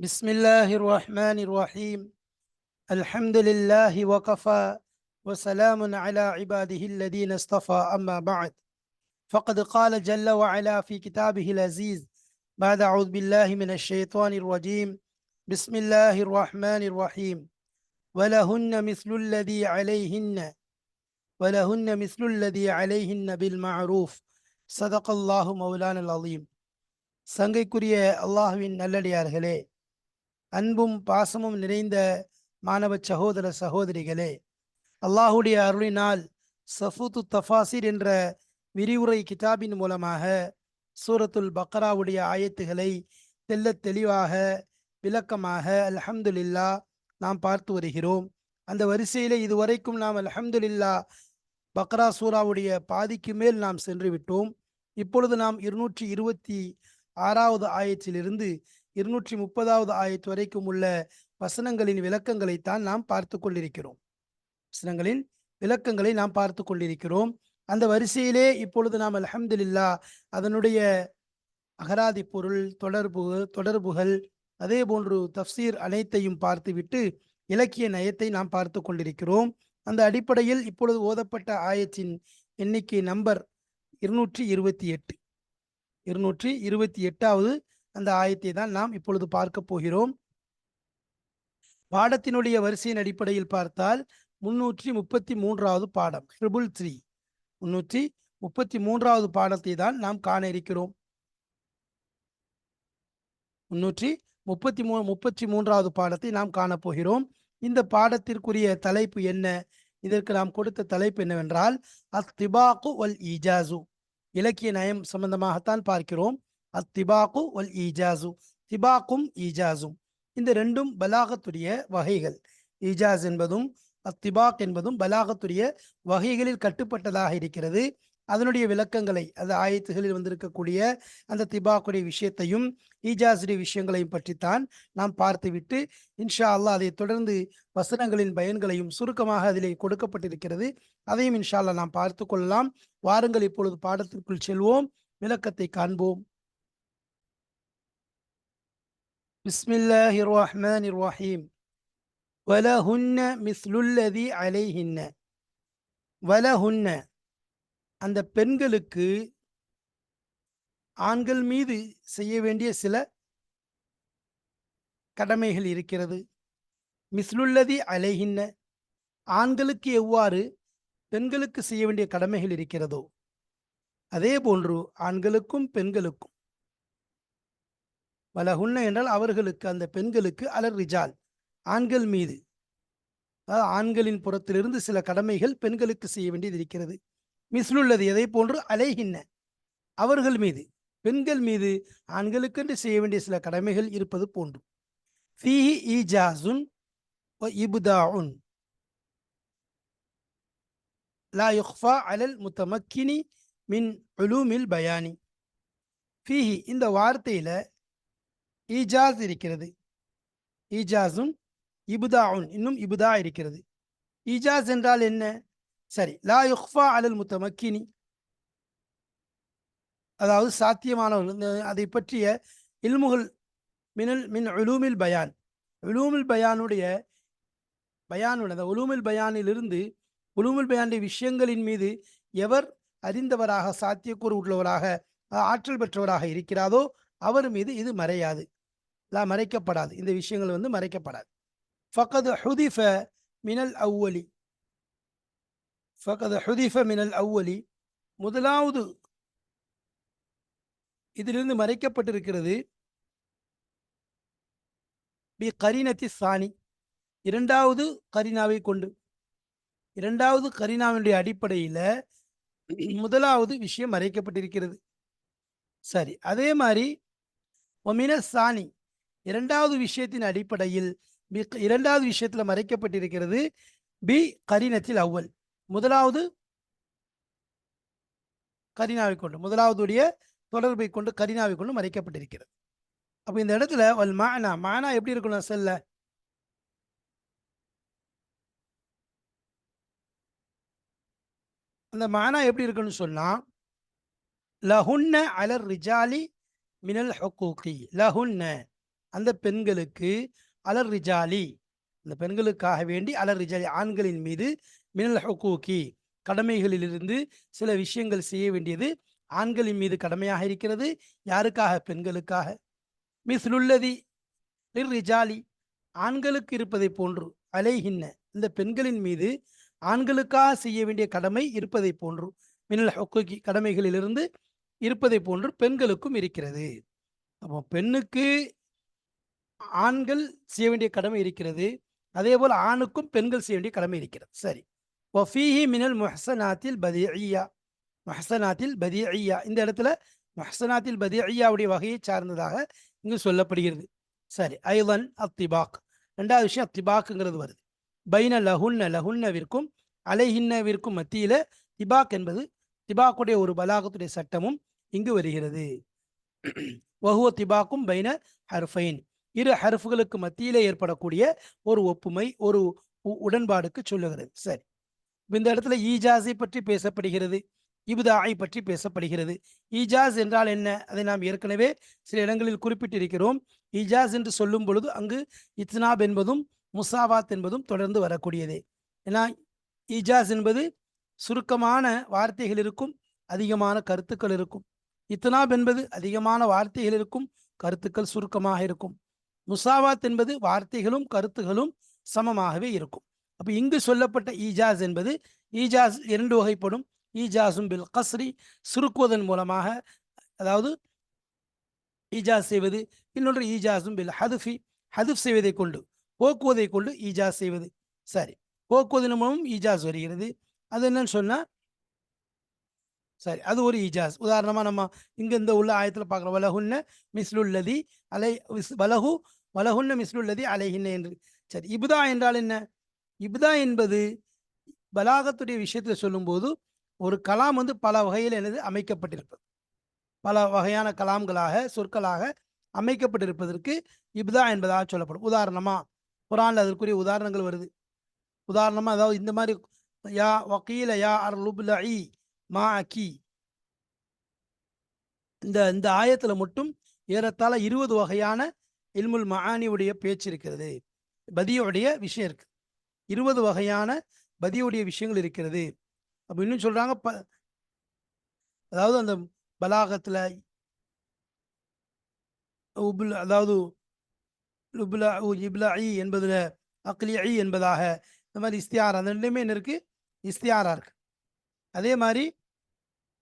بسم الله الرحمن الرحيم. الحمد لله وكفى وسلام على عباده الذين اصطفى. أما بعد، فقد قال جل وعلا في كتابه العزيز بعد أعوذ بالله من الشيطان الرجيم. بسم الله الرحمن الرحيم. ولهن مثل الذي عليهن بالمعروف. صدق الله مولانا العظيم. சங்கைக்குரிய அல்லாஹ்வின் நல்லடியார்களே, அன்பும் பாசமும் நிறைந்த மாணவ சகோதர சகோதரிகளே, அல்லாஹுடைய அருளினால் சஃபூத்து தஃபாசிர் என்ற விரிவுரை கிதாபின் மூலமாக சூரத்துல் பக்ராவுடைய ஆயத்துகளை தெள்ளத் தெளிவாக விளக்கமாக அல்ஹம்துலில்லாஹ் நாம் பார்த்து வருகிறோம். அந்த வரிசையிலே இதுவரைக்கும் நாம் அல்ஹம்துலில்லாஹ் பக்ரா சூராவுடைய பாதிக்கு மேல் நாம் சென்று விட்டோம். இப்பொழுது நாம் 226வது ஆயத்திலிருந்து 230வது ஆயத்து வரைக்கும் உள்ள வசனங்களின் விளக்கங்களைத்தான் நாம் பார்த்து கொண்டிருக்கிறோம். வசனங்களின் விளக்கங்களை நாம் பார்த்து கொண்டிருக்கிறோம். அந்த வரிசையிலே இப்பொழுது நாம் அல்ஹம்துலில்லாஹ் அதனுடைய அகராதி பொருள், தொடர்புகள், அதே போன்று தஃப்சீர் அனைத்தையும் பார்த்துவிட்டு இலக்கிய நயத்தை நாம் பார்த்து கொண்டிருக்கிறோம். அந்த அடிப்படையில் இப்பொழுது ஓதப்பட்ட ஆயத்தின் எண்ணிக்கை நம்பர் 228. 228வது அந்த ஆயத்தை தான் நாம் இப்பொழுது பார்க்க போகிறோம். பாடத்தினுடைய வரிசையின் அடிப்படையில் பார்த்தால் 333வது பாடம், 333வது பாடத்தை தான் நாம் காண இருக்கிறோம். 333வது பாடத்தை நாம் காணப்போகிறோம். இந்த பாடத்திற்குரிய தலைப்பு என்ன? இதற்கு நாம் கொடுத்த தலைப்பு என்னவென்றால் அத்திபாக்கு வல் ஈஜாசு. இலக்கிய நயம் சம்பந்தமாகத்தான் பார்க்கிறோம். அத்திபாக்கு வல் ஈஜாசு, திபாக்கும் ஈஜாசும் இந்த ரெண்டும் பலாகத்துடைய வகைகள். ஈஜாஸ் என்பதும் அத்திபாக் என்பதும் பலாகத்துடைய வகைகளில் கட்டுப்பட்டதாக இருக்கிறது. அதனுடைய விளக்கங்களை, அந்த ஆயத்துகளில் வந்திருக்கக்கூடிய அந்த திபாக்குடைய விஷயத்தையும் ஈஜாஸுடைய விஷயங்களையும் பற்றித்தான் நாம் பார்த்துவிட்டு இன்ஷா அல்லாஹ் அதை தொடர்ந்து வசனங்களின் பயன்களையும் சுருக்கமாக அதிலே கொடுக்கப்பட்டிருக்கிறது, அதையும் இன்ஷா அல்லாஹ் நாம் பார்த்து கொள்ளலாம். வாருங்கள் இப்பொழுது பாடத்திற்குள் செல்வோம், விளக்கத்தை காண்போம். பிஸ்மில்லாஹிர் ரஹ்மானிர் ரஹீம். வலஹுன்ன மிஸ்லுல்லதி அலைஹின்ன. வலஹுன்ன, அந்த பெண்களுக்கு ஆண்கள் மீது செய்ய வேண்டிய சில கடமைகள் இருக்கிறது. மிஸ்லுல்லதி அலைஹின்ன, ஆண்களுக்கு எவ்வாறு பெண்களுக்கு செய்ய வேண்டிய கடமைகள் இருக்கிறதோ அதே போன்று ஆண்களுக்கும் பெண்களுக்கும். வலஹுன்ன என்றால் அவர்களுக்கு, அந்த பெண்களுக்கு, அலர் ரிஜால் ஆண்கள் மீது, ஆண்களின் புறத்திலிருந்து சில கடமைகள் பெண்களுக்கு செய்ய வேண்டியது இருக்கிறது. மிஸ்லுல்லதி, எதை போன்று, அலைஹின்ன அவர்கள் மீது, பெண்கள் மீது ஆண்களுக்கென்று செய்ய வேண்டிய சில கடமைகள் இருப்பது போன்று. ஃபீஹி ஈஜாசுன் வ இப்தாஉன் லா யுக்ஃபா அலல் முத்தமக்கினி மின் உலூமில் பயானி. ஃபீஹி, இந்த வார்த்தையில ஈஜாஸ் இருக்கிறது. ஈஜாசுன், இப்தாஉன், இன்னும் இப்தா இருக்கிறது. ஈஜாஸ் என்றால் என்ன? சரி, லா யுக்ஃபா அலல் முத்தமக்கினி, அதாவது சாத்தியமானவர்கள், அதை பற்றிய இல்முகள் மின் உலூமில் பயான், உலூமில் பயானுடைய பயானுடைய உலூமில் பயானிலிருந்து உலூமில் பயானுடைய விஷயங்களின் மீது எவர் அறிந்தவராக, சாத்தியக்கூறு உள்ளவராக, ஆற்றல் பெற்றவராக இருக்கிறாரோ அவர் மீது இது மறையாது, மறைக்கப்படாது. இந்த விஷயங்கள் மறைக்கப்படாது. ஃபகத் ஹுதிஃப மினல் அவ்வலி. ஃபகத் ஹுதிஃப மினல் அவ்வலி, முதலாவது இதிலிருந்து மறைக்கப்பட்டிருக்கிறது. பி கரீனத்தி சானி, இரண்டாவது கரீனாவை கொண்டு, இரண்டாவது கரீனாவினுடைய அடிப்படையில் முதலாவது விஷயம் மறைக்கப்பட்டிருக்கிறது. சரி, அதே மாதிரி ஒமின சானி, இரண்டாவது விஷயத்தின் அடிப்படையில் இரண்டாவது விஷயத்தில் மறைக்கப்பட்டிருக்கிறது. பி கரீனத்தில் அவ்வல், முதலாவது கரீனாவை கொண்டு, முதலாவதுடைய தொடர்பை கொண்டு, கரீனாவை கொண்டு மறைக்கப்பட்டிருக்கிறது. அப்போ இந்த இடத்துல வல் மானா, மானா எப்படி இருக்கணும்? செல்ல அந்த மானா எப்படி இருக்குன்னு சொன்னா, லஹுன்ன அலர் ரிஜாலி மினல் ஹுக்கூகி. லஹுன்ன, அந்த பெண்களுக்கு அலர் ரிஜாலி, அந்த பெண்களுக்காக வேண்டி அலர் ரிஜாலி ஆண்களின் மீது மினல் ஹுகூகி கடமைகளிலிருந்து சில விஷயங்கள் செய்ய வேண்டியது ஆண்களின் மீது கடமையாக இருக்கிறது. யாருக்காக? பெண்களுக்காக. மிஸ்லுல்லதி லிர்ரிஜாலி ஆண்களுக்கு இருப்பதை போன்று அலைஹின்ன இந்த பெண்களின் மீது ஆண்களுக்காக செய்ய வேண்டிய கடமை இருப்பதை போன்று மினல் ஹுக்கூகி கடமைகளிலிருந்து இருப்பதை போன்று பெண்களுக்கும் இருக்கிறது. அப்போ பெண்ணுக்கு ஆண்கள் செய்ய வேண்டிய கடமை இருக்கிறது. அதே போல் ஆணுக்கும் பெண்கள் செய்ய வேண்டிய கடமை இருக்கிறது. சரி. வஃபீஹி மினல் முஹ்சனாத்தில் பதீஇய்யா முஹ்சனாத்தில் பதீஇய்யா இந்த இடத்துல முஹ்சனாத்தில் பதீஇய்யாவுடைய வகையை சார்ந்ததாக இங்கு சொல்லப்படுகிறது. சரி. ஐலன் அத்திபாக் ரெண்டாவது விஷயம் அத்திபாக்குங்கிறது வருது. பைன லஹுன்னவிற்கும் அலைஹின்னவிற்கும் மத்தியில திபாக் என்பது திபாக்குடைய ஒரு பலாகத்துடைய சட்டமும் இங்கு வருகிறது. வஹுவ திபாக்கும் பைன ஹர்ஃபைன் இரு ஹர்ஃபுகளுக்கு மத்தியிலே ஏற்படக்கூடிய ஒரு ஒப்புமை ஒரு உடன்பாடுக்கு சொல்லுகிறது. சரி. இந்த இடத்துல ஈஜாஸை பற்றி பேசப்படுகிறது, இப்தாஐ பற்றி பேசப்படுகிறது. ஈஜாஸ் என்றால் என்ன? அதை நாம் ஏற்கனவே சில இடங்களில் குறிப்பிட்டிருக்கிறோம். ஈஜாஸ் என்று சொல்லும் பொழுது அங்கு இத்னாப் என்பதும் முசாவாத் என்பதும் தொடர்ந்து வரக்கூடியதே. ஏன்னா ஈஜாஸ் என்பது சுருக்கமான வார்த்தைகள் இருக்கும், அதிகமான கருத்துக்கள் இருக்கும். இத்னாப் என்பது அதிகமான வார்த்தைகள் இருக்கும், கருத்துக்கள் சுருக்கமாக இருக்கும். முசாவாத் என்பது வார்த்தைகளும் கருத்துகளும் சமமாகவே இருக்கும். அப்ப இங்கு சொல்லப்பட்ட ஈஜாஸ் என்பது ஈஜாஸ் இரண்டு வகைப்படும். ஈஜாசும் பில் கஸ்ரி சுருக்குவதன் மூலமாக, அதாவது ஈஜாஸ் செய்வது. இன்னொன்று ஈஜாசும் பில் ஹதுஃபி ஹதுஃப் செய்வதை கொண்டு போக்குவதை கொண்டு ஈஜாஸ் செய்வது. சரி. போக்குவதன் மூலம் ஈஜாஸ் வருகிறது. அது என்னன்னு சொன்னா சரி அது ஒரு ஈஜாஸ். உதாரணமா நம்ம இங்க இந்த உள்ள ஆயத்துல பார்க்குறோம். வலஹுன்ன மிஸ்லுல்லதி அலை வலஹு வலஹுன்ன மிஸ்லுல்லதி அலைஹின்ன என்று. சரி. இப்தா என்றால் என்ன? இப்தா என்பது பலாகத்துடைய விஷயத்தில் சொல்லும்போது ஒரு கலாம் வந்து பல வகையில் எனது அமைக்கப்பட்டிருப்பது, பல வகையான கலாம்களாக சொற்களாக அமைக்கப்பட்டிருப்பதற்கு இப்தா என்பதாக சொல்லப்படும். உதாரணமா குரான்ல அதற்குரிய உதாரணங்கள் வருது. உதாரணமா அதாவது இந்த மாதிரி யா வக்கீல யா அர் லுப்லஇ மா அக்கி இந்த இந்த ஆயத்துல மட்டும் ஏறத்தாழ 20 வகையான இல்முல் மஆனியுடைய பேச்சு இருக்கிறது, பதியுடைய விஷயம் இருக்கு. 20 வகையான பதியுடைய விஷயங்கள் இருக்கிறது. அப்ப இன்னும் சொல்றாங்க அதாவது அந்த பலாகத்துல அதாவது இப்லாஇ என்பதுல அக்லிஇ என்பதாக இந்த மாதிரி இஸ்தியாரா அந்த ரெண்டுமே என்ன இருக்கு? இஸ்தியாரா இருக்கு. அதே மாதிரி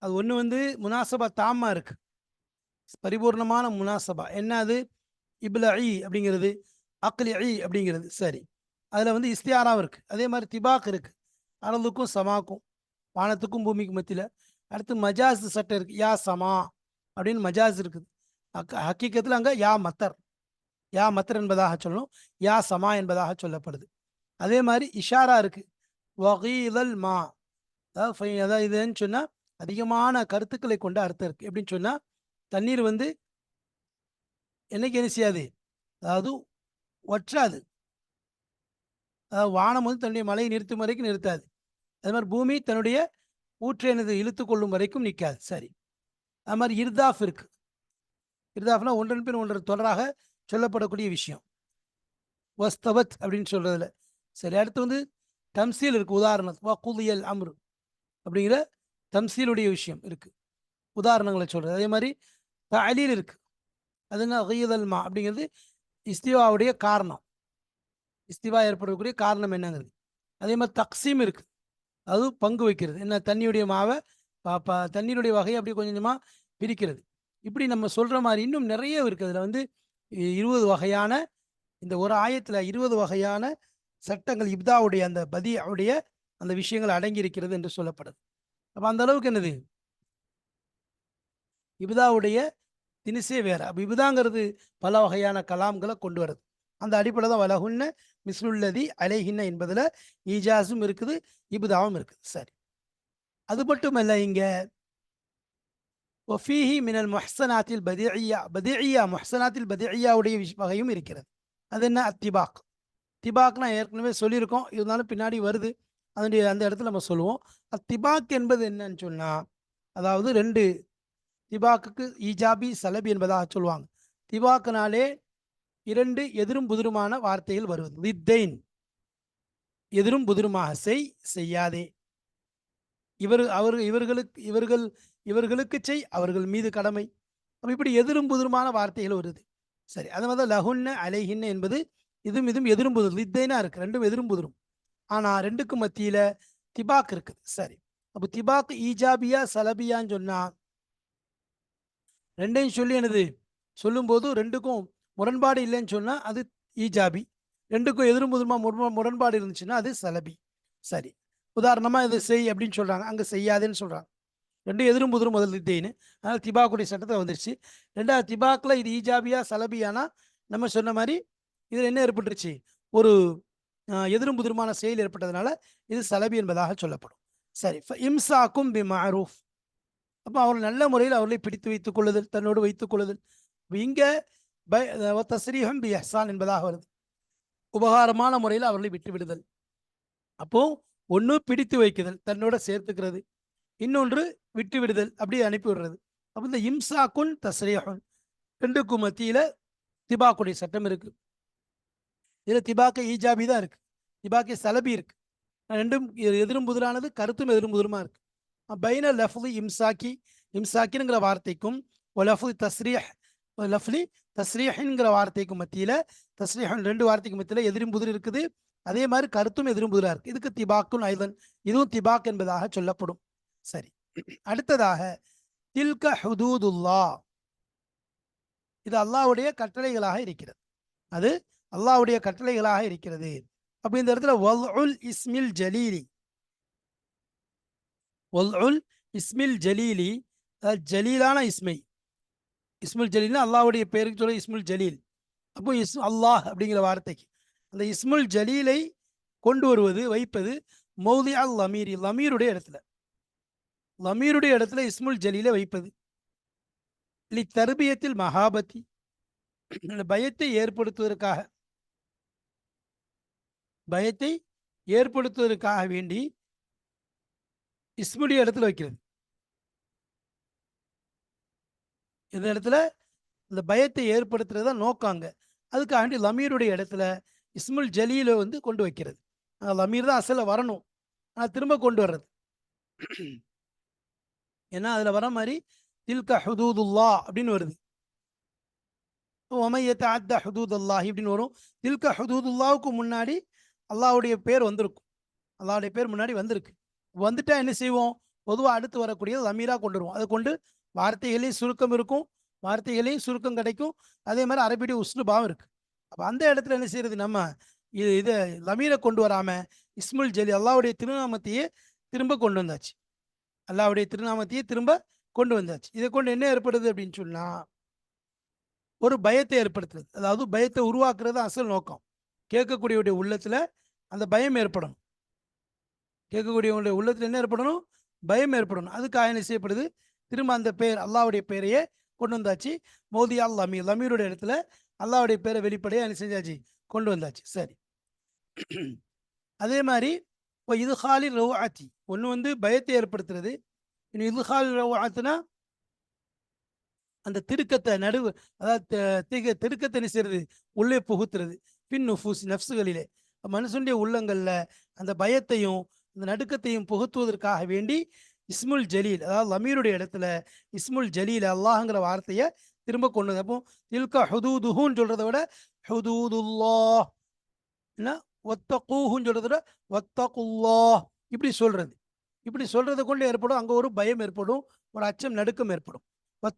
அது ஒன்று வந்து முனாசபா தாமா இருக்கு, பரிபூர்ணமான முனாசபா. என்ன அது? இப்லாஇ அப்படிங்கிறது, அக்லிஇ அப்படிங்கிறது. சரி. அதில் வந்து இஸ்தியாராவும் இருக்கு. அதே மாதிரி திபாக் இருக்கு, அனதுக்கும் சமாக்கும் வானத்துக்கும் பூமிக்கும் மத்தியில். அடுத்து மஜாஸ் சட்டம் இருக்கு, யா சமா அப்படின்னு மஜாஸ் இருக்குது. ஹக்கீக்கத்தில் அங்கே யா மத்தர், யா மத்தர் என்பதாக சொல்லணும், யா சமா என்பதாக சொல்லப்படுது. அதே மாதிரி இஷாரா இருக்கு, வகீதல் மா அதாவது இதுன்னு சொன்னால் அதிகமான கருத்துக்களை கொண்ட அர்த்தம் இருக்கு. எப்படின்னு சொன்னால் தண்ணீர் வந்து என்னைக்கு என்ன செய்யாது, அதாவது ஒற்றாது. அதாவது வானம் வந்து தன்னுடைய மழையை நிறுத்தும் வரைக்கும் நிறுத்தாது. அது மாதிரி பூமி தன்னுடைய ஊற்றை எனது இழுத்து கொள்ளும் வரைக்கும் நிற்காது. சரி. அது மாதிரி இர்தாஃப் இருக்கு. இர்தாஃப்னா ஒன்றன் பின் ஒன்று தொடராக சொல்லப்படக்கூடிய விஷயம். வஸ்தவத் அப்படின்னு சொல்றதுல. சரி. அடுத்து வந்து தம்சீல் இருக்கு. உதாரணம் வகுதியல் அம்ரு அப்படிங்கிற தம்சீலுடைய விஷயம் இருக்கு, உதாரணங்களை சொல்றது. அதே மாதிரி தலீல் இருக்கு. அது என்ன? கீதல் மா அப்படிங்கிறது இஸ்திவாவுடைய காரணம், இஸ்திவா ஏற்படக்கூடிய காரணம் என்னங்கிறது. அதே மாதிரி தக்சீம் இருக்கு, அது பங்கு வைக்கிறது. என்ன? தண்ணியுடைய மாவை தண்ணீருடைய வகையை அப்படி கொஞ்சம் கொஞ்சமாக பிரிக்கிறது. இப்படி நம்ம சொல்ற மாதிரி இன்னும் நிறைய இருக்கு. அதில் வந்து 20 வகையான, இந்த ஒரு ஆயத்தில் 20 வகையான சட்டங்கள் இப்தாவுடைய அந்த பதியுடைய அந்த விஷயங்கள் அடங்கி இருக்கிறது என்று சொல்லப்படுது. அப்போ அந்த அளவுக்கு என்னது இப்தாவுடைய தினிசே வேற. அப்போ இப்தாங்கிறது பல வகையான கலாம்களை கொண்டு வருது. அந்த அடிப்படை தான் வலஹுன்ன மிஸ்லுல்லதி அலைஹின்ன என்பதில் ஈஜாஸும் இருக்குது, இப்தாவும் இருக்குது. சரி. அது மட்டுமல்ல, இங்க ஒஃபீஹி மினல் முஹ்சனாத்தில் பதிஇய்யா பதிஇய்யா முஹ்சனாத்தில் பதிஇய்யாவுடைய வகையும் இருக்கிறது. அது என்ன? அத்திபாக். திபாக்னா ஏற்கனவே சொல்லியிருக்கோம், இருந்தாலும் பின்னாடி வருது, அதனுடைய அந்த இடத்துல நம்ம சொல்லுவோம். அத்திபாக் என்பது என்னன்னு சொன்னா, அதாவது திபாக்குக்கு ஈஜாபி சலபி என்பதாக சொல்லுவாங்க. திபாக்குனாலே 2 எதிரும் புதிருமான வார்த்தைகள் வருவது. லித்தைன் எதிரும் புதிருமாக செய்யாதே. இவர்களுக்கு செய், அவர்கள் மீது கடமை. அப்ப இப்படி எதிரும் புதிருமான வார்த்தைகள் வருது. சரி, அது மாதிரி லஹுன்ன அலைஹின்ன என்பது இதுவும் எதிரும் புதிரும் லித்தைனா இருக்கு, ரெண்டும் எதிரும் புதிரும். ஆனா ரெண்டுக்கும் மத்தியில திபாக் இருக்குது. சரி, அப்போ திபாக் ஈஜாபியா சலபியான்னு சொன்னா ரெண்டையும் சொல்லி என்னது சொல்லும்போது ரெண்டுக்கும் முரண்பாடு இல்லைன்னு சொன்னா அது ஈஜாபி, ரெண்டுக்கும் எதிரும் புதிருமா முரண்பாடு இருந்துச்சுன்னா அது சலபி. சரி, உதாரணமா இது செய் அப்படின்னு சொல்றாங்க, அங்க செய்யாதேன்னு சொல்றாங்க. ரெண்டும் எதிரும் புதிரும் முதல் லித்தைன்னு, அதனால திபாக்குடைய சட்டத்தில் வந்துருச்சு. ரெண்டாவது திபாக்ல இது ஈஜாபியா சலபியானா நம்ம சொன்ன மாதிரி இதில் என்ன ஏற்பட்டுருச்சு, ஒரு எதிரும் புதிருமான செயல் ஏற்பட்டதுனால இது சலபி என்பதாக சொல்லப்படும். சரி, இம்சாக்கும் பி மஅரூஃப், அப்போ அவர்கள் நல்ல முறையில் அவர்களை பிடித்து வைத்துக் கொள்ளுதல், தன்னோடு வைத்துக் கொள்ளுதல். இங்க தஸ்ரீஹம் பி இஹ்சான் என்பதாக வருது, உபகாரமான முறையில் அவர்களை விட்டு விடுதல். அப்போ ஒன்று பிடித்து வைக்குதல், தன்னோட சேர்த்துக்கிறது, இன்னொன்று விட்டு விடுதல், அப்படியே அனுப்பி விடுறது. அப்போ இந்த இம்சாக்குன் தஸ்ரீஹுன் ரெண்டுக்கும் மத்தியில திபாக்குடைய சட்டம் இருக்கு. இதுல திபாக்க ஈஜாபி தான் இருக்கு, திபாக்கே சலபி இருக்கு. ரெண்டும் எதிரும் புதிரானது, கருத்தும் எதிரும் புதிருமா இருக்கு. பைன லஃப்லி இம்சாக்கி, இம்சாக்கிங்கிற வார்த்தைக்கும் லஃப்லி தஸ்ரீஹ், லஃப்லி தஸ்ரீஹின்ங்கிற வார்த்தைக்கும் மத்தியில, தஸ்ரீஹன் ரெண்டு வார்த்தைக்கு மத்தியில எதிரும் புதிர் இருக்குது. அதே மாதிரி கருத்தும் எதிரும் புதிரா இருக்கு. இதுக்கு திபாக்குன் ஐதன், இதுவும் திபாக் என்பதாக சொல்லப்படும். சரி, அடுத்ததாக தில்க ஹுதூதுல்லா, இது அல்லாஹ்வுடைய கட்டளைகளாக இருக்கிறது, அது அல்லாஹ்வுடைய கட்டளைகளாக இருக்கிறது. அப்ப இந்த இடத்துல வல்உல் இஸ்மில் ஜலீலி, வல்உல் இஸ்மில் ஜலீலி, ஜலீலான இஸ்மை, இஸ்முல் ஜலீல்னா அல்லாஹ்வுடைய பேருக்கு சொல்ல இஸ்முல் ஜலீல். அப்போ அல்லாஹ் அப்படிங்கிற வார்த்தைக்கு அந்த இஸ்முல் ஜலீலை கொண்டு வருவது, வைப்பது மௌதி அல் லமீரி, லமீருடைய இடத்துல, லமீருடைய இடத்துல இஸ்முல் ஜலீலை வைப்பது. லி தர்பியத்தில் மஹாபத்தி, பயத்தை ஏற்படுத்துவதற்காக, பயத்தை ஏற்படுத்துவதற்காக வேண்டி இஸ்முடைய இடத்துல வைக்கிறது. இந்த இடத்துல இந்த பயத்தை ஏற்படுத்துறதா நோக்காங்க, அதுக்காண்டி லமீருடைய இடத்துல இஸ்முல் ஜலீலை வந்து கொண்டு வைக்கிறது. லமீர் தான் அசல வரணும், ஆனால் திரும்ப கொண்டு வர்றது. ஏன்னா அதில் வர மாதிரி தில்க ஹுதூதுல்லா அப்படின்னு வருது, ஒமையத்தை அத்த ஹுதூதுல்லாஹி அப்படின்னு வரும். தில்க ஹுதூதுல்லாவுக்கு முன்னாடி அல்லாஹ்வுடைய பேர் வந்திருக்கும், அல்லாஹ்வுடைய பேர் முன்னாடி வந்திருக்கு. வந்துட்டா என்ன செய்வோம், பொதுவாக அடுத்து வரக்கூடிய லமீராக கொண்டு வருவோம். அதை கொண்டு வார்த்தைகளையும் சுருக்கம் இருக்கும், வார்த்தைகளையும் சுருக்கம் கிடைக்கும், அதே மாதிரி அரபியுடைய உஸ்லுபாவும் இருக்கு. அப்போ அந்த இடத்துல என்ன செய்யறது, நம்ம இதை லமீரை கொண்டு வராம இஸ்முல் ஜலி அல்லாஹ்வுடைய திருநாமத்தையே திரும்ப கொண்டு வந்தாச்சு, அல்லாஹ்வுடைய திருநாமத்தையே திரும்ப கொண்டு வந்தாச்சு. இதை கொண்டு என்ன ஏற்படுது அப்படின்னு சொன்னா ஒரு பயத்தை ஏற்படுத்துறது, அதாவது பயத்தை உருவாக்குறது அசல் நோக்கம். கேட்கக்கூடியவருடைய உள்ளத்துல அந்த பயம் ஏற்படணும், கேட்கக்கூடியவங்களுடைய உள்ளத்துல என்ன ஏற்படணும், பயம் ஏற்படணும். அதுக்காக என்ன செய்யப்படுது, திரும்ப அந்த பேர் அல்லாஹ்வுடைய பேரையே கொண்டு வந்தாச்சு. மோதி அல் லமீர், லமீருடைய இடத்துல அல்லாஹ்வுடைய பேரை வெளிப்படையாக என்ன செஞ்சாச்சு, கொண்டு வந்தாச்சு. சரி, அதே மாதிரி இப்போ இதுஹாலி ரவுஆத்தி, ஒன்று வந்து பயத்தை ஏற்படுத்துறது, இன்னும் இதுஹாலி ரவுஆத்துனா அந்த திருக்கத்தை நடுவு, அதாவது திருக்கத்தை என்ன செய்யறது, உள்ளே புகுத்துறது. பின் நுஃபூஸ், நஃப்ஸுகளிலே, மனுஷனுடைய உள்ளங்கள்ல அந்த பயத்தையும் அந்த நடுக்கத்தையும் புகுத்துவதற்காக வேண்டி இஸ்முல் ஜலீல், அதாவது லமீருடைய இடத்துல இஸ்முல் ஜலீல் அல்லாஹ்ங்கிற வார்த்தையை திரும்ப கொண்டு வந்து, அப்போ தில்க ஹுதூதுஹுன்னு சொல்றதை விட ஹுதூதுல்லாஹ், என்ன வத்தகூஹுன்னு சொல்றதை விட வத்தகுல்லாஹ் இப்படி சொல்றது. இப்படி சொல்றதை கொண்டு ஏற்படும் அங்கே ஒரு பயம் ஏற்படும், ஒரு அச்சம் நடுக்கம் ஏற்படும்.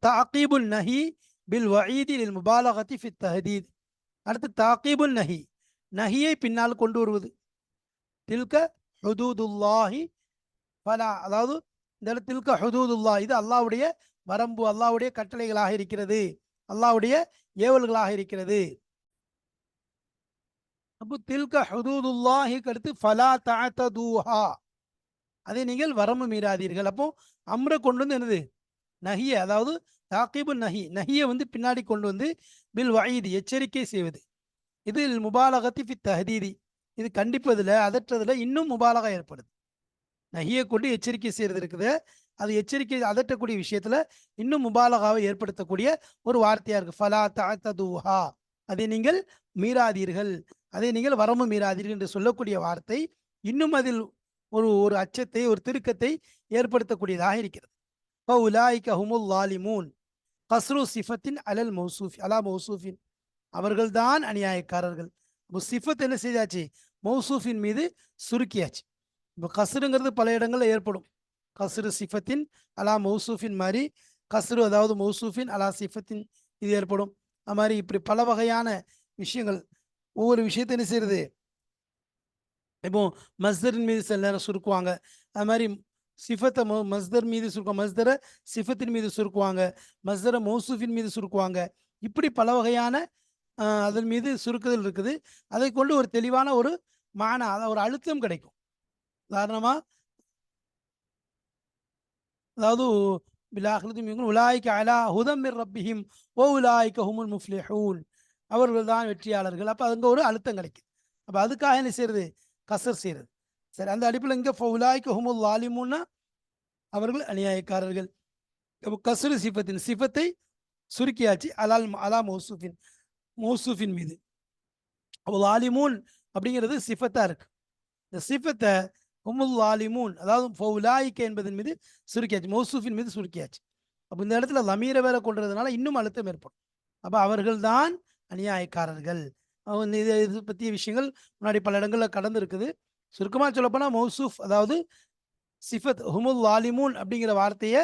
தாக்கீபுல் நஹி பில் வஈதி லில் முபாலகத்தி ஃபி தஹதீத். அடுத்து தாக்கீபுல் நஹி, நஹியை பின்னால் கொண்டு வருவது. தில்க ஹுதூதுல்லாஹி ஃபலா, அதாவது இந்த இடத்துல தில்க ஹுதூதுல்லாஹ், இது அல்லாஹ்வுடைய வரம்பு, அல்லாஹ்வுடைய கட்டளைகளாக இருக்கிறது, அல்லாஹ்வுடைய ஏவல்களாக இருக்கிறது. அப்போ தில்க ஹுதூதுல்லாஹிக்கு அடுத்து ஃபலா தஅதூஹா, அதை நீங்கள் வரம்பு மீறாதீர்கள். அப்போ அம்ரை கொண்டு வந்து என்னது, நஹிய, அதாவது தாக்கீபு நஹி, நஹியை வந்து பின்னாடி கொண்டு வந்து பில் வஈதி எச்சரிக்கை செய்வது. இது முபாலகத்தி ஃபி தஹதீதி, இது கண்டிப்பதில் அதற்றதுல இன்னும் முபாலகா ஏற்படுது. நஹியை கொண்டு எச்சரிக்கை செய்யறது இருக்குது, அது எச்சரிக்கை அதட்டக்கூடிய விஷயத்துல இன்னும் முபாலகாவை ஏற்படுத்தக்கூடிய ஒரு வார்த்தையா இருக்கு. ஃபலா தஅதூஹா, அதை நீங்கள் மீறாதீர்கள், அதை நீங்கள் வரம்பு மீறாதீர்கள் என்று சொல்லக்கூடிய வார்த்தை இன்னும் அதில் ஒரு ஒரு அச்சத்தை, ஒரு திருக்கத்தை ஏற்படுத்தக்கூடியதாக இருக்கிறது. ஃபஉலாயிக ஹுமுல் லாலிமூன் கஸ்ரு சிஃபத்தின் அலல் மௌசூஃப் அலா மௌசூஃபின், அவர்கள்தான் அநியாயக்காரர்கள். இப்போ சிஃபத் என்ன செய்தாச்சு, மௌசூஃபின் மீது சுருக்கியாச்சு. இப்போ கஸ்ருங்கிறது பல இடங்கள்ல ஏற்படும். கஸ்ரு சிஃபத்தின் அலா மௌசூஃபின் மாதிரி, கஸ்ரு அதாவது மௌசூஃபின் அலா சிஃபத்தின் இது ஏற்படும். அது மாதிரி இப்படி பல வகையான விஷயங்கள், ஒவ்வொரு விஷயத்தை என்ன செய்யறது, இப்போ மஸ்தரின் மீது சில நேரம் சுருக்குவாங்க. அது மாதிரி சிஃபத்தை மஸ்தர் மீது சுருக்குவாங்க, மஸ்தரை சிஃபத்தின் மீது சுருக்குவாங்க, மஸ்தரை மௌசூஃபின் மீது சுருக்குவாங்க. இப்படி பல வகையான அதன் மீது சுருக்குதல் இருக்குது. அதை கொண்டு ஒரு தெளிவான ஒரு மானா, அதாவது ஒரு அழுத்தம் கிடைக்கும். உதாரணமா, அதாவது உலாய்க்க அலா ஹுதம் மிர் ரப்பிஹிம் ஓ உலாய்க்க ஹுமுல் முஃப்லிஹூன், அவர்கள் தான் வெற்றியாளர்கள். அப்போ அங்கே ஒரு அழுத்தம் கிடைக்கும். அப்போ அதுக்காக என்ன செய்யறது, கசர் செய்யறது. சரி, அந்த அடிப்பில் இங்கே உலாய்க்க ஹுமுல் லாலிமுன்னா அவர்கள் அநியாயக்காரர்கள். கசுரு சிஃபத்தின் சிஃபத்தை சுருக்கியாச்சு அலா மௌசூஃபின் மௌசூஃபின் மீது. லாலிமூன் அப்படிங்கிறது சிஃபத்தா இருக்கு. இந்த சிஃபத்தை ஹுமுல் லாலிமூன் அதாவது ஃபவுலாயிக்க என்பதன் மீது சுருக்கியாச்சு, மௌசூஃபின் மீது சுருக்கியாச்சு. அப்போ இந்த இடத்துல லமீரை வேற கொண்டதுனால இன்னும் அழுத்தம் ஏற்படும். அப்போ அவர்கள் தான் அநியாயக்காரர்கள். இது பற்றிய விஷயங்கள் முன்னாடி பல இடங்களில் கடந்து இருக்குது. சுருக்கமாக சொல்லப்போனால் மௌசூஃப் அதாவது சிஃபத் ஹுமுல் லாலிமூன் அப்படிங்கிற வார்த்தையை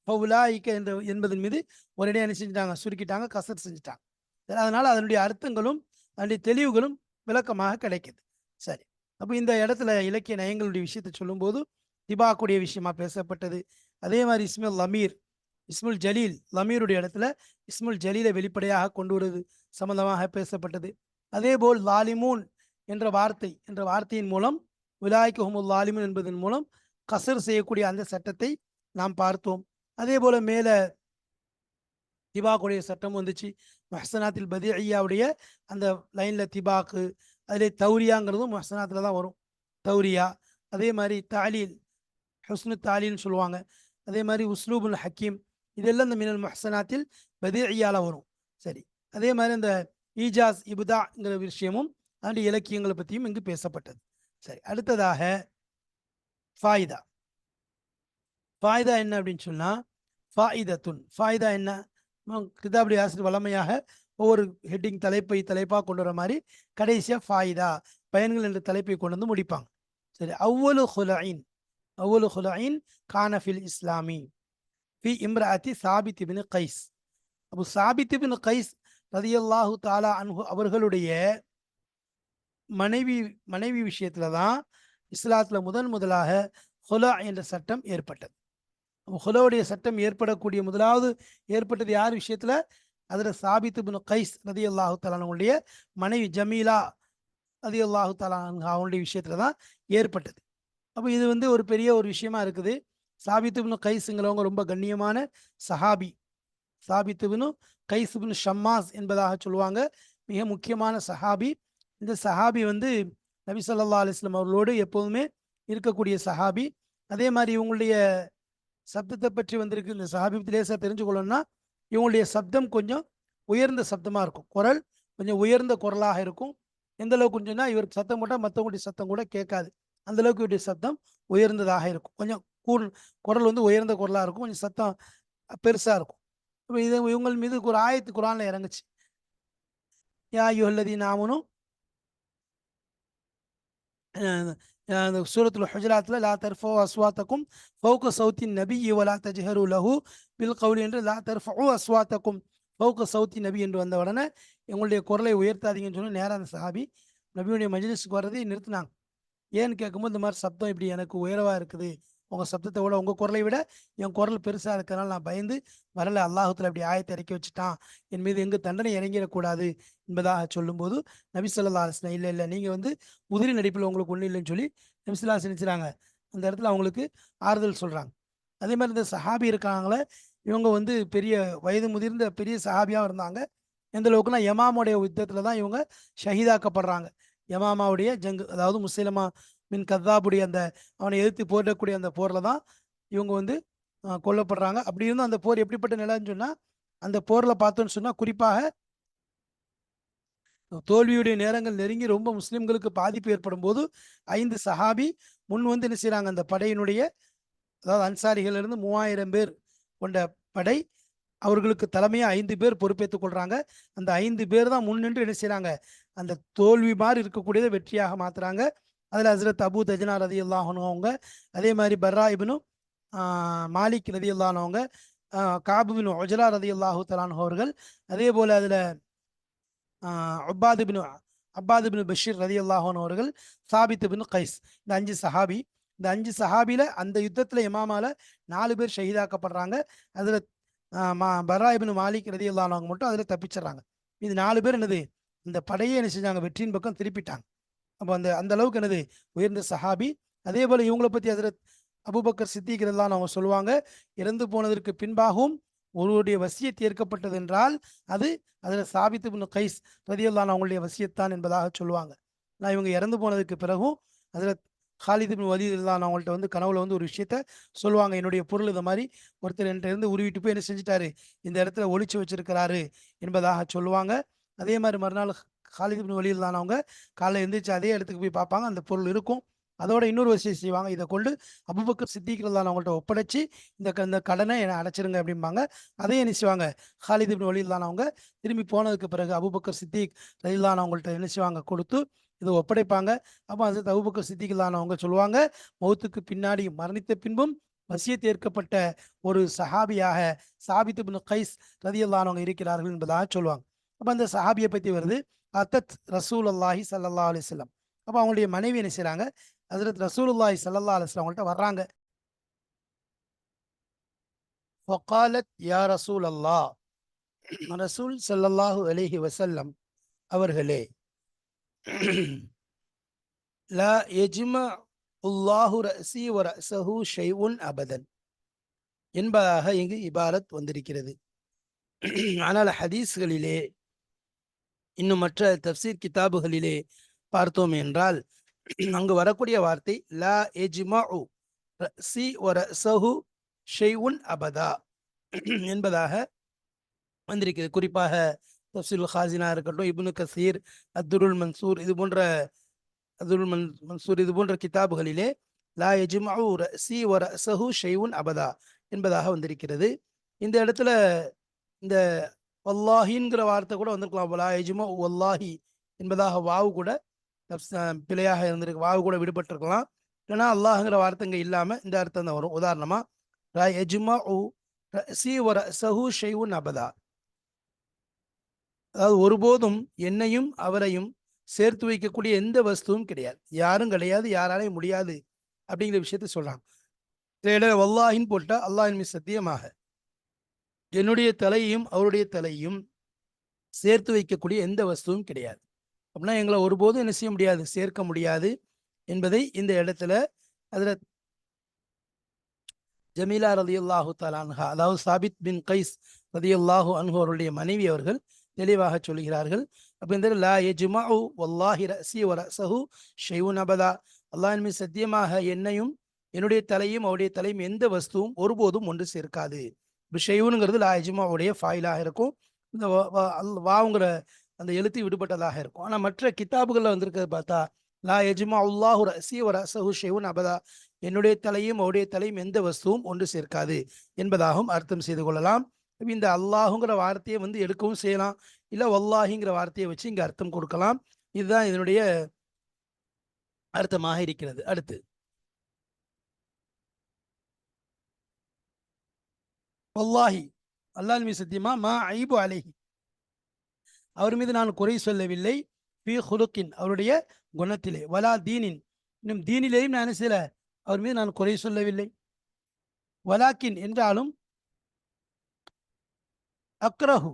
ஃபவுலாயிக்க என்பதன் மீது ஒரேடியாக என்ன செஞ்சுட்டாங்க, சுருக்கிட்டாங்க, கசர் செஞ்சுட்டாங்க. அதனால அதனுடைய அர்த்தங்களும் அதனுடைய தெளிவுகளும் விளக்கமாக கிடைக்குது. சரி, அப்போ இந்த இடத்துல இலக்கிய நயங்களுடைய விஷயத்தை சொல்லும்போது திபாக்குடைய விஷயமா பேசப்பட்டது. அதே மாதிரி இஸ்முல் லமீர், இஸ்முல் ஜலீல், லமீருடைய இடத்துல இஸ்முல் ஜலீலை வெளிப்படையாக கொண்டு வருவது சம்பந்தமாக பேசப்பட்டது. அதே போல் லாலிமூன் என்ற வார்த்தையின் மூலம் உலாய்க்கு ஹுமுல் லாலிமூன் என்பதன் மூலம் கசர் செய்யக்கூடிய அந்த சட்டத்தை நாம் பார்த்தோம். அதே போல மேல திபாக்குடைய சட்டம் வந்துச்சு. மஹ்சனாத்தில் பதிஐயாவுடைய அந்த லைன்ல திபாக்கு, அதிலே தௌரியாங்கிறதும் மஹ்சனாத்தில் தான் வரும், தௌரியா. அதே மாதிரி தாலீல், ஹுஸ்னு தாலீல்னு சொல்லுவாங்க. அதே மாதிரி உஸ்லூபுல் ஹக்கீம், இதெல்லாம் இந்த மினல் மஹ்சனாத்தில் பதிஐயால வரும். சரி, அதே மாதிரி இந்த ஈஜாஸ் இபுதாங்கிற விஷயமும் அதனுடைய இலக்கியங்களை பற்றியும் இங்கு பேசப்பட்டது. சரி, அடுத்ததாக ஃபாயிதா. ஃபாயிதா என்ன அப்படின்னு சொன்னா, ஃபாயிதத்துன், ஃபாயிதா என்ன, கிதாபுடைய ஆசிரியர் வளமையாக ஒவ்வொரு ஹெட்டிங் தலைப்பாக கொண்டு வர மாதிரி கடைசியாக ஃபாயிதா, பயன்கள் என்ற தலைப்பை கொண்டு வந்து முடிப்பாங்க. சரி, அவ்வளு ஹுலைன் கானஃபில் இஸ்லாமி ஃபி இம்ராத்தி சாபித் இப்னு கைஸ். அப்போ சாபித் இப்னு கைஸ் ரலியல்லாஹு தஆலா அன்ஹு அவர்களுடைய மனைவி விஷயத்துல தான் இஸ்லாத்துல முதலாக ஹுலா என்ற சட்டம் ஏற்பட்டது. ஹுலாவுடைய சட்டம் ஏற்படக்கூடிய முதலாவது ஏற்பட்டது யார் விஷயத்துல, அதில் சாபித் இப்னு கைஸ் ரலியல்லாஹு தஆலா அவங்களுடைய மனைவி ஜமீலா ரலியல்லாஹு தஆலா அவங்களுடைய விஷயத்துல தான் ஏற்பட்டது. அப்போ இது வந்து ஒரு பெரிய ஒரு விஷயமா இருக்குது. சாபித் இப்னு கைஸுங்கிறவங்க ரொம்ப கண்ணியமான சஹாபி. சாபித் இப்னு கைஸ் இப்னு ஷம்மாஸ் என்பதாக சொல்லுவாங்க, மிக முக்கியமான சஹாபி. இந்த சஹாபி வந்து நபி ஸல்லல்லாஹு அலைஹி வஸல்லம் அவர்களோடு எப்போதுமே இருக்கக்கூடிய சஹாபி. அதே மாதிரி இவங்களுடைய சப்தத்தை பற்றி வந்திருக்கு. இந்த சஹாபி லேசாக தெரிஞ்சுக்கொள்ளணும்னா, இவங்களுடைய சப்தம் கொஞ்சம் உயர்ந்த சப்தமாக இருக்கும், குரல் கொஞ்சம் உயர்ந்த குரலாக இருக்கும். எந்த அளவுக்கு சொன்னா, இவர் சத்தம் போட்டால் மற்றவங்களுடைய சத்தம் கூட கேட்காது, அந்த அளவுக்கு இவருடைய சத்தம் உயர்ந்ததாக இருக்கும். கொஞ்சம் குரல் வந்து உயர்ந்த குரலாக இருக்கும், கொஞ்சம் சத்தம் பெருசாக இருக்கும். இப்போ இது இவங்க மீது ஒரு ஆயத்து குர்ஆன்ல இறங்குச்சு, யா அய்யுஹல்லதீன ஆமனூ, சூரத்துல் ஹுஜராத்தில் லா தர்ஃபஉ அஸ்வாத்தக்கும் ஃபௌக சௌத்தின் நபிய்யி வலா தஜ்ஹரு லஹு பில் கௌலி என்று லா தர்ஃபஉ அஸ்வாத்தக்கும் ஃபௌக சௌத்தி நபி என்று வந்த உடனே எங்களுடைய குரலை உயர்த்தாதீங்கன்னு சொல்லி நேராக அந்த சஹாபி நபியுடைய மஜ்லிஸுக்கு வர்றதை நிறுத்தினாங்க. ஏன்னு கேட்கும்போது, இந்த மாதிரி சப்தம் இப்படி எனக்கு உயர்வாக இருக்குது, உங்கள் சப்தத்தை விட உங்கள் குரலை விட என் குரல் பெருசாக இருக்கிறதுனால நான் பயந்து வரல, அல்லாஹுத்தில் அப்படி ஆயத்தை இறக்கி வச்சுட்டான், என் மீது எங்கே தண்டனை இறங்கிடக்கூடாது என்பதாக சொல்லும்போது நபி ஸல்லல்லாஹு அலைஹி வஸல்லம் இல்லை நீங்கள் வந்து உதிரி நடிப்பில் உங்களுக்கு ஒன்றும் இல்லைன்னு சொல்லி நபி ஸல்லல்லாஹு அலைஹி வஸல்லம் நினைச்சாங்க, அந்த இடத்துல அவங்களுக்கு ஆறுதல் சொல்கிறாங்க. அதே மாதிரி இந்த சஹாபி இருக்காங்களே, இவங்க வந்து பெரிய வயது முதிர்ந்த பெரிய சஹாபியாக இருந்தாங்க. எந்த அளவுக்குன்னா, யமாமுடைய யுத்தத்தில் தான் இவங்க ஷஹீதாக்கப்படுறாங்க. யமாமாவுடைய ஜங்கு, அதாவது முஸ்லிமா மின் கத்தாபுடைய அந்த அவனை எதிர்த்து போரிடக்கூடிய அந்த போரில் தான் இவங்க வந்து கொல்லப்படுறாங்க. அப்படி இருந்தும் அந்த போர் எப்படிப்பட்ட நிலைன்னு சொன்னால், அந்த போரில் பார்த்தோன்னு சொன்னால் குறிப்பாக தோல்வியுடைய நேரங்கள் நெருங்கி ரொம்ப முஸ்லிம்களுக்கு பாதிப்பு ஏற்படும் போது 5 சஹாபி முன் வந்து என்ன செய்றாங்க, அந்த படையினுடைய, அதாவது அன்சாரிகள் இருந்து 3000 பேர் கொண்ட படை, அவர்களுக்கு தலைமையா 5 பேர் பொறுப்பேற்றுக் கொள்றாங்க. அந்த 5 பேர் தான் முன்னின்று என்ன செய்றாங்க, அந்த தோல்வி மாதிரி இருக்கக்கூடியதை வெற்றியாக மாத்துறாங்க. அதுல ஹஸ்ரத் அபூ தஜ்னா ரலியல்லாஹு அன்ஹு அவங்க, அதே மாதிரி பர்ரா இப்னு மாலிக் ரலியல்லாஹு அன்ஹு அவங்க, காப் இப்னு உஜ்ரா ரலியல்லாஹு தஆலா அன்ஹு அவர்கள், அதே போல அதுல உப்பாத் இப்னு அப்பாத் இப்னு பஷீர் ரலியல்லாஹு அன்ஹு அவர்கள், சாபித் இப்னு கைஸ், இந்த 5 சஹாபி. இந்த 5 சஹாபில அந்த யுத்தத்துல இமாமால 4 பேர் ஷஹீதாக்கப்படுறாங்க. அதுல பர்ரா இப்னு மாலிக் ரலியல்லாஹு அன்ஹு அவங்க மட்டும் அதுல தப்பிச்சிடுறாங்க. இது 4 பேர் என்னது, இந்த படையே என்ன செஞ்சாங்க, வெற்றியின் பக்கம் திருப்பிட்டாங்க. அப்போ அந்த அந்த அளவுக்கு என்னது, உயர்ந்த சஹாபி. அதே போல இவங்கள பத்தி ஹஜ்ரத் அபூபக்கர் சித்திக் ரலியல்லாஹு அவங்க சொல்லுவாங்க, இறந்து போனதற்கு பின்பாகவும் ஒருவருடைய வசியத் ஏற்கப்பட்டது என்றால் அது அதுல சாபித் இப்னு கைஸ் ரலியல்லாஹு அன்ஹு அவங்களுடைய வசியத்தான் என்பதாக சொல்லுவாங்க. நான் இவங்க இறந்து போனதுக்கு பிறகும் அதுல ஹாலித் இப்னு வலீத் ரலியல்லாஹு அன்ஹு அவங்கள்ட்ட வந்து கனவுல வந்து ஒரு விஷயத்த சொல்லுவாங்க, என்னுடைய பொருள் இந்த மாதிரி ஒருத்தர் என்கிட்ட இருந்து உருவிட்டு போய் என்ன செஞ்சுட்டாரு, இந்த இடத்துல ஒளிச்சு வச்சிருக்கிறாரு என்பதாக சொல்லுவாங்க. அதே மாதிரி மறுநாள் ஹாலித் இப்னு வலீத் ரலியல்லாஹு அன்ஹு அவங்க காலைல எந்திரிச்சு அதே இடத்துக்கு போய் பார்ப்பாங்க, அந்த பொருள் இருக்கும். அதோட இன்னொரு விஷயம் செய்வாங்க, இதை கொண்டு அபூபக்கர் சித்திக் ரலியல்லாஹு அன்ஹு அவங்கள்ட்ட ஒப்படைச்சு இந்த கடனை என்னை அடைச்சிருங்க அப்படிம்பாங்க. அதையும் என்ன செய்வாங்க, ஹாலித் இப்னு வலீத் ரலியல்லாஹு அன்ஹு அவங்க திரும்பி போனதுக்கு பிறகு அபூபக்கர் சித்திக் ரலியல்லாஹு அன்ஹு அவங்கள்ட்ட என்ன செய்வாங்க, கொடுத்து இதை ஒப்படைப்பாங்க. அப்போ ஹஜ்ரத் அபூபக்கர் சித்திக் ரலியல்லாஹு அன்ஹு அவங்க சொல்லுவாங்க, மௌத்துக்கு பின்னாடி மரணித்த பின்பும் வசியத் ஏற்கப்பட்ட ஒரு சஹாபியாக சாபித் இப்னு கைஸ் ரலியல்லாஹு அன்ஹு அவங்க இருக்கிறார்கள் என்பதாக சொல்லுவாங்க. அப்போ அந்த சஹாபியை பத்தி வருது, அத்தத் ரசூலுல்லாஹி ஸல்லல்லாஹு அலைஹி வஸல்லம். அப்போ அவங்களுடைய மனைவி என்ன செய்றாங்க, ஹஜ்ரத் ரசூலுல்லாஹி ஸல்லல்லாஹு அலைஹி வஸல்லம் அவங்கள்ட்ட வர்றாங்க. ஃபகாலத் யா ரசூலல்லாஹ், ரசூல் ஸல்லல்லாஹு அலைஹி வஸல்லம் அவர்களே, லா யஜ்ம அல்லாஹு ரஸி வ ரஸஹு ஷைஉன் அபதன் என்பதாக இங்கு இபாரத் வந்திருக்கிறது. ஆனால் ஹதீஸ்களிலே, இன்னும் மற்ற தஃப்சீர் கிதாபுகளிலே பார்த்தோம் என்றால், அங்கு வரக்கூடிய வார்த்தை லா எஜ்மஉ ரஸி வ ரஸஹு ஷைஉன் அபதா என்பதாக வந்திருக்கிறது. குறிப்பாக தஃப்சீருல் ஹாஸினா இருக்கட்டும், இப்னு கசீர், அத்துருல் மன்சூர், இது போன்ற மன்சூர் இது போன்ற கிதாபுகளிலே லா எஜ்மஉ ரஸி வ ரஸஹு ஷைஉன் அபதா என்பதாக வந்திருக்கிறது. இந்த இடத்துல இந்த வல்லாஹிங்கிற வார்த்தை கூட வந்திருக்கலாம், லா எஜ்மஉ வல்லாஹி என்பதாக வாவு கூட பிழையாக இருந்திருக்கு, வாவு கூட விடுபட்டிருக்கலாம். இல்லைன்னா அல்லாஹ்ங்கிற வார்த்தை இங்கே இல்லாமல் இந்த அர்த்தம் தான் வரும். உதாரணமா லா எஜ்மஉ ரஸி வ ரஸஹு ஷைஉன் அபதா, அதாவது ஒருபோதும் என்னையும் அவரையும் சேர்த்து வைக்கக்கூடிய எந்த வஸ்துவும் கிடையாது, யாரும் கிடையாது, யாராலையும் முடியாது அப்படிங்கிற விஷயத்த சொல்றாங்க. வல்லாஹின்னு போட்டா அல்லாஹின் மீது சத்தியமாக என்னுடைய தலையையும் அவருடைய தலையையும் சேர்த்து வைக்கக்கூடிய எந்த வஸ்துவும் கிடையாது. அப்படின்னா எங்களை ஒருபோதும் என்ன செய்ய முடியாது, சேர்க்க முடியாது என்பதை இந்த இடத்துல அதுல ஜமீலா ரலியல்லாஹு தஆலா அன்ஹா, அதாவது சாபித் பின் கைஸ் ரலியல்லாஹு அன்ஹு அவருடைய மனைவி அவர்கள் தெளிவாக சொல்கிறார்கள். அப்ப இந்த லா யஜ்மஉ வல்லாஹி ரஸி வ ரஸஹு ஷைஉன் அபதா, அல்லாஹ்வின் மீது சத்தியமாக என்னையும் என்னுடைய தலையும் அவருடைய தலையும் எந்த வஸ்துவும் ஒருபோதும் ஒன்று சேர்க்காது. இப்போ ஷைவுனுங்கிறது லா யஜ்மஉடைய ஃபாயிலாக இருக்கும். இந்த வாவுங்கிற அந்த எழுத்து விடுபட்டதாக இருக்கும். ஆனால் மற்ற கிதாபுகளில் வந்திருக்கிறது பார்த்தா லா யஜ்மஉ அல்லாஹு ரஸி வ ரஸஹு ஷைஉன் அபதா, என்னுடைய தலையும் அவருடைய தலையும் எந்த வஸ்துவும் ஒன்று சேர்க்காது என்பதாகவும் அர்த்தம் செய்து கொள்ளலாம். இந்த அல்லாஹுங்கிற வார்த்தையை வந்து எடுக்கவும் செய்யலாம், இல்லை வல்லாஹிங்கிற வார்த்தையை வச்சு இங்கே அர்த்தம் கொடுக்கலாம். இதுதான் இதனுடைய அர்த்தமாக இருக்கிறது. அடுத்து வல்லாஹி, அல்லாஹ் மீது சத்தியமா, மா ஐபு அலைஹி, அவர் மீது நான் குறை சொல்லவில்லை, ஃபி ஹுலுக்கின் அவருடைய குணத்திலே, வலா தீனின் இன்னும் தீனிலேயும் நான் சில அவர் மீது நான் குறை சொல்லவில்லை, வலாக்கின் என்றாலும் அக்ரஹு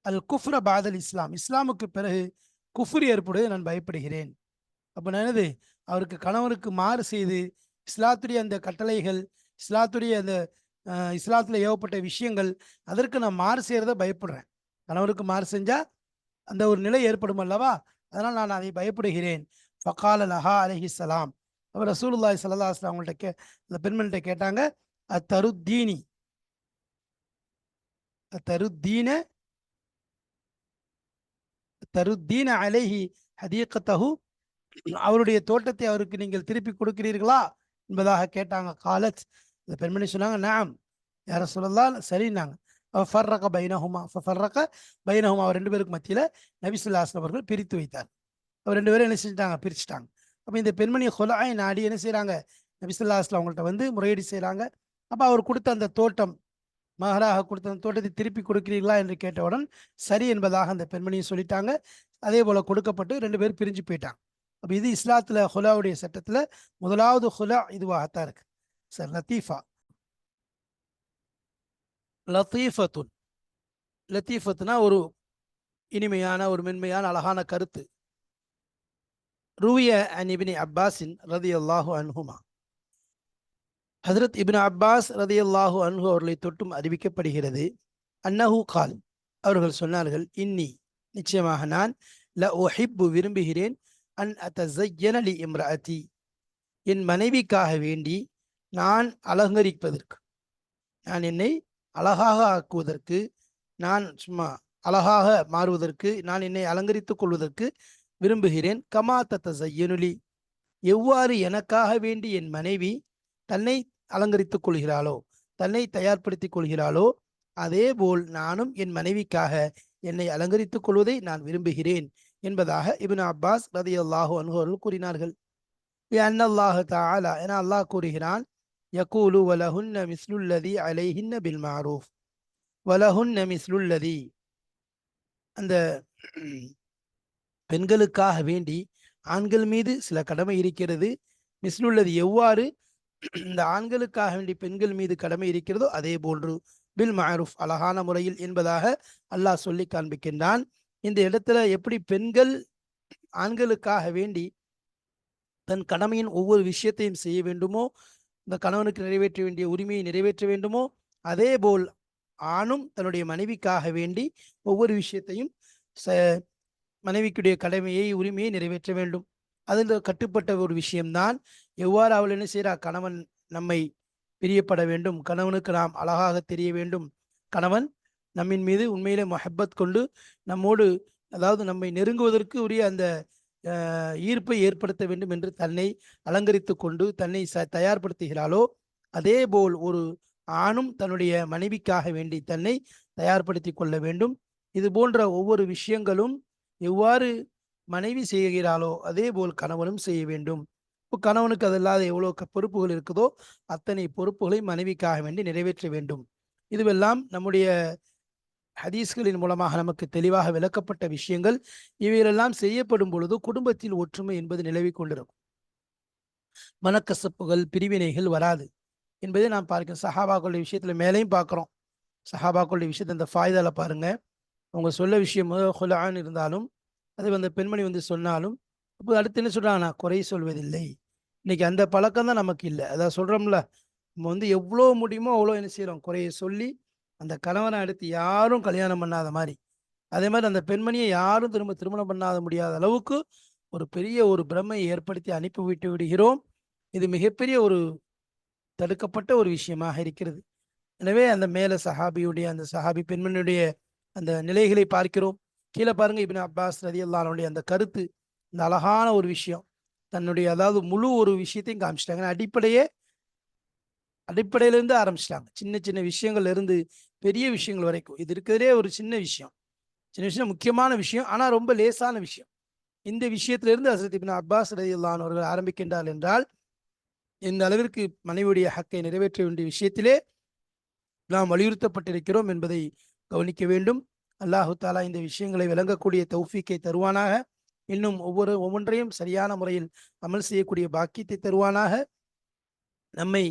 அல் குஃப்ர பாதல் இஸ்லாம், இஸ்லாமுக்கு பிறகு குஃப்ர் ஏற்படுவதை நான் பயப்படுகிறேன். அப்போ என்னது, அவருக்கு கணவருக்கு மாறு செய்து இஸ்லாத்துடைய அந்த கட்டளைகள், இஸ்லாத்துடைய அந்த இஸ்லாத்தில் ஏவப்பட்ட விஷயங்கள், அதற்கு நான் மாறு செய்கிறத பயப்படுறேன். கணவருக்கு மாறு செஞ்சால் அந்த ஒரு நிலை ஏற்படும் அல்லவா, அதனால் நான் அதை பயப்படுகிறேன். ஃபகால லஹா அலைஹிஸ்ஸலாம், அவர் ரசூலுல்லாஹி ஸல்லல்லாஹு அலைஹி வஸல்லம் அவங்கள்ட்ட அந்த பெண்மணிகிட்ட கேட்டாங்க, அத்தருத்தீனி அத்தருத்தீன தருத்தீன அலைஹி ஹதீகத்தஹு, அவருடைய தோட்டத்தை அவருக்கு நீங்கள் திருப்பி கொடுக்கிறீர்களா என்பதாக கேட்டாங்க. காலத், இந்த பெண்மணி சொன்னாங்க, நாம் யார சொல்லலாம், சரின்னாங்க. ஃபர்ரக பைனஹுமா ஃபர்ரக பைனஹுமா, அவர் ரெண்டு பேருக்கு மத்தியில் நபி ஸல்லல்லாஹு அலைஹி வஸல்லம் அவர்கள் பிரித்து வைத்தார். அவர் ரெண்டு பேரும் என்ன செஞ்சுட்டாங்க, பிரிச்சுட்டாங்க. அப்போ இந்த பெண்மணி ஹுலாய் நாடி என்ன செய்கிறாங்க, நபி ஸல்லல்லாஹு அலைஹி வஸல்லம் அவங்கள்ட்ட வந்து முறையீடு செய்கிறாங்க. அப்போ அவர் கொடுத்த அந்த தோட்டம், மகராக கொடுத்த அந்த தோட்டத்தை திருப்பி கொடுக்கிறீர்களா என்று கேட்டவுடன் சரி என்பதாக அந்த பெண்மணியும் சொல்லிட்டாங்க. அதே போல் கொடுக்கப்பட்டு ரெண்டு பேரும் பிரிஞ்சு போயிட்டாங்க. அப்போ இது இஸ்லாத்தில் ஹுலாவுடைய சட்டத்தில் முதலாவது ஹுலா இதுவாகத்தான் இருக்கு. சார் லத்தீஃபா, லத்தீஃபத்துன், லத்தீஃபத்துனா ஒரு இனிமையான, ஒரு மென்மையான, அழகான கருத்து. ருவிய அன் இப்னி அப்பாஸின் ரதியல்லாஹு அன்ஹுமா, ஹஜ்ரத் இப்னு அப்பாஸ் ரதியல்லாஹு அன்ஹு அவர்களை தொட்டும் அறிவிக்கப்படுகிறது. அன்னஹு கால், அவர்கள் சொன்னார்கள், இன்னி, நிச்சயமாக நான், ல உஹிப்பு விரும்புகிறேன், அன் அத்தஸய்யன லி இம்ரஅதி, என் மனைவிக்காக வேண்டி நான் அலங்கரிப்பதற்கு, நான் என்னை அழகாக ஆக்குவதற்கு, நான் சும்மா அழகாக மாறுவதற்கு, நான் என்னை அலங்கரித்துக் கொள்வதற்கு விரும்புகிறேன். கமா தத்தஸய்யனுலி, எவ்வாறு எனக்காக வேண்டி என் மனைவி தன்னை அலங்கரித்துக் கொள்கிறாளோ, தன்னை தயார்படுத்திக் கொள்கிறாளோ, அதே போல் நானும் என் மனைவிக்காக என்னை அலங்கரித்துக் கொள்வதை நான் விரும்புகிறேன் என்பதாக இப்னு அப்பாஸ் ரலியல்லாஹு அன்ஹு அவர்கள் கூறினார்கள். அன்னல்லாஹ தஆலா, என அல்லாஹ் கூறுகிறான், யகூலு வலஹுன்ன மிஸ்லுல்லதி அலைஹின்ன பில் மஅரூஃப், வலஹுன்ன மிஸ்லுல்லதி, அந்த பெண்களுக்காக வேண்டி ஆண்கள் மீது சில கடமை இருக்கிறது. மிஸ்லுல்லதி, எவ்வாறு இந்த ஆண்களுக்காக வேண்டி பெண்கள் மீது கடமை இருக்கிறதோ அதே போன்று, பில் மஅரூஃப், அழகான முறையில் என்பதாக அல்லாஹ் சொல்லி காண்பிக்கின்றான். இந்த இடத்துல எப்படி பெண்கள் ஆண்களுக்காக வேண்டி தன் கடமையின் ஒவ்வொரு விஷயத்தையும் செய்ய வேண்டுமோ, இந்த கணவனுக்கு நிறைவேற்ற வேண்டிய உரிமையை நிறைவேற்ற வேண்டுமோ, அதே போல் ஆணும் தன்னுடைய மனைவிக்காக வேண்டி ஒவ்வொரு விஷயத்தையும் மனைவிக்குடைய கடமையை, உரிமையை நிறைவேற்ற வேண்டும். அதில் கட்டுப்பட்ட ஒரு விஷயம்தான் எவ்வாறு அவள் என்ன செய்கிறா, கணவன் நம்மை பிரியப்பட வேண்டும், கணவனுக்கு நாம் அழகாக தெரிய வேண்டும், கணவன் நம்மின் மீது உண்மையிலே மஹப்பத் கொண்டு நம்மோடு, அதாவது நம்மை நெருங்குவதற்கு உரிய அந்த ஈர்ப்பை ஏற்படுத்த வேண்டும் என்று தன்னை அலங்கரித்து கொண்டு தன்னை தயார்படுத்துகிறாளோ, அதே போல் ஒரு ஆணும் தன்னுடைய மனைவிக்காக வேண்டி தன்னை தயார்படுத்தி கொள்ள வேண்டும். இது போன்ற ஒவ்வொரு விஷயங்களும் எவ்வாறு மனைவி செய்கிறாளோ அதே போல் கணவனும் செய்ய வேண்டும். இப்போ கணவனுக்கு அதல்லாத எவ்வளோ பொறுப்புகள் இருக்குதோ அத்தனை பொறுப்புகளை மனைவிக்காக வேண்டி நிறைவேற்ற வேண்டும். இதுவெல்லாம் நம்முடைய ஹதீஸ்களின் மூலமாக நமக்கு தெளிவாக விளக்கப்பட்ட விஷயங்கள். இவையெல்லாம் செய்யப்படும் பொழுது குடும்பத்தில் ஒற்றுமை என்பது நிலவி கொண்டிருக்கும், மனக்கசப்புகள், பிரிவினைகள் வராது என்பதை நாம் பார்க்கிறோம். சஹாபாக்களுடைய விஷயத்துல மேலேயும் பார்க்குறோம். சஹாபாக்களுடைய விஷயத்தை இந்த ஃபாய்தால பாருங்க. அவங்க சொல்ல விஷயம் ஹுலான்னு இருந்தாலும், அது அந்த பெண்மணி வந்து சொன்னாலும், அப்போ அடுத்து என்ன சொல்றாங்க, நான் குறை சொல்வதில்லை. இன்னைக்கு அந்த பழக்கம் தான் நமக்கு இல்லை. அதான் சொல்றோம்ல, நம்ம வந்து எவ்வளோ முடியுமோ அவ்வளோ என்ன செய்யறோம், குறையை சொல்லி அந்த கணவனை அடுத்து யாரும் கல்யாணம் பண்ணாத மாதிரி, அதே மாதிரி அந்த பெண்மணியை யாரும் திருமணம் பண்ணாத முடியாத அளவுக்கு ஒரு பெரிய ஒரு பிரம்மையை ஏற்படுத்தி அனுப்பி விட்டு விடுகிறோம். இது மிகப்பெரிய ஒரு தடுக்கப்பட்ட ஒரு விஷயமாக இருக்கிறது. எனவே அந்த மேல சஹாபியுடைய, அந்த சஹாபி பெண்மணியுடைய அந்த நிலைகளை பார்க்கிறோம். கீழே பாருங்க, இப்னு அப்பாஸ் ரலியல்லாஹு அன்ஹுடைய அந்த கருத்து, இந்த அழகான ஒரு விஷயம், தன்னுடைய அதாவது முழு ஒரு விஷயத்தையும் காமிச்சிட்டாங்க. அடிப்படையிலிருந்து ஆரம்பிச்சிட்டாங்க. சின்ன சின்ன விஷயங்கள்ல இருந்து பெரிய விஷயங்கள் வரைக்கும். இது இருக்கிறதே ஒரு சின்ன விஷயம், முக்கியமான விஷயம், ஆனா ரொம்ப லேசான விஷயம். இந்த விஷயத்திலிருந்து ஹஸரத் இப்னு அப்பாஸ் ரலியல்லாஹு அன்ஹு அவர்கள் ஆரம்பிக்கின்றார் என்றால், இந்த அளவிற்கு மனைவியுடைய ஹக்கை நிறைவேற்ற வேண்டிய விஷயத்திலே நாம் வலியுறுத்தப்பட்டிருக்கிறோம் என்பதை கவனிக்க வேண்டும். அல்லாஹு தாலா இந்த விஷயங்களை விளங்கக்கூடிய தௌஃபீக்கை தருவானாக. இன்னும் ஒவ்வொன்றையும் சரியான முறையில் அமல் செய்யக்கூடிய பாக்கியத்தை தருவானாக. நம்மை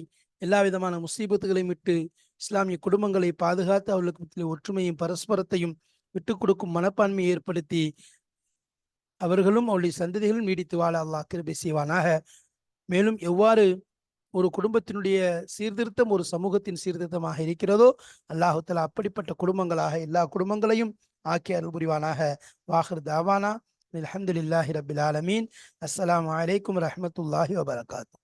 எல்லா விதமான முசீபத்துகளையும் விட்டு இஸ்லாமிய குடும்பங்களை பாதுகாத்து அவர்களுக்கு ஒற்றுமையும் பரஸ்பரத்தையும் விட்டுக் கொடுக்கும் மனப்பான்மையை ஏற்படுத்தி அவர்களும் அவருடைய சந்ததிகளும் நீடித்து வாழ அல்லாஹ் கிருபை செய்வானாக. மேலும் எவ்வாறு ஒரு குடும்பத்தினுடைய சீர்திருத்தம் ஒரு சமூகத்தின் சீர்திருத்தமாக இருக்கிறதோ, அல்லாஹு தஆலா அப்படிப்பட்ட குடும்பங்களாக எல்லா குடும்பங்களையும் ஆக்கி அருள் புரிவானாக. வாஹிர் தாவானா அல்ஹம்துலில்லாஹி ரப்பில் ஆலமீன். அஸ்ஸலாமு அலைக்கும் வரஹ்மத்துல்லாஹி வபரகாத்துஹு.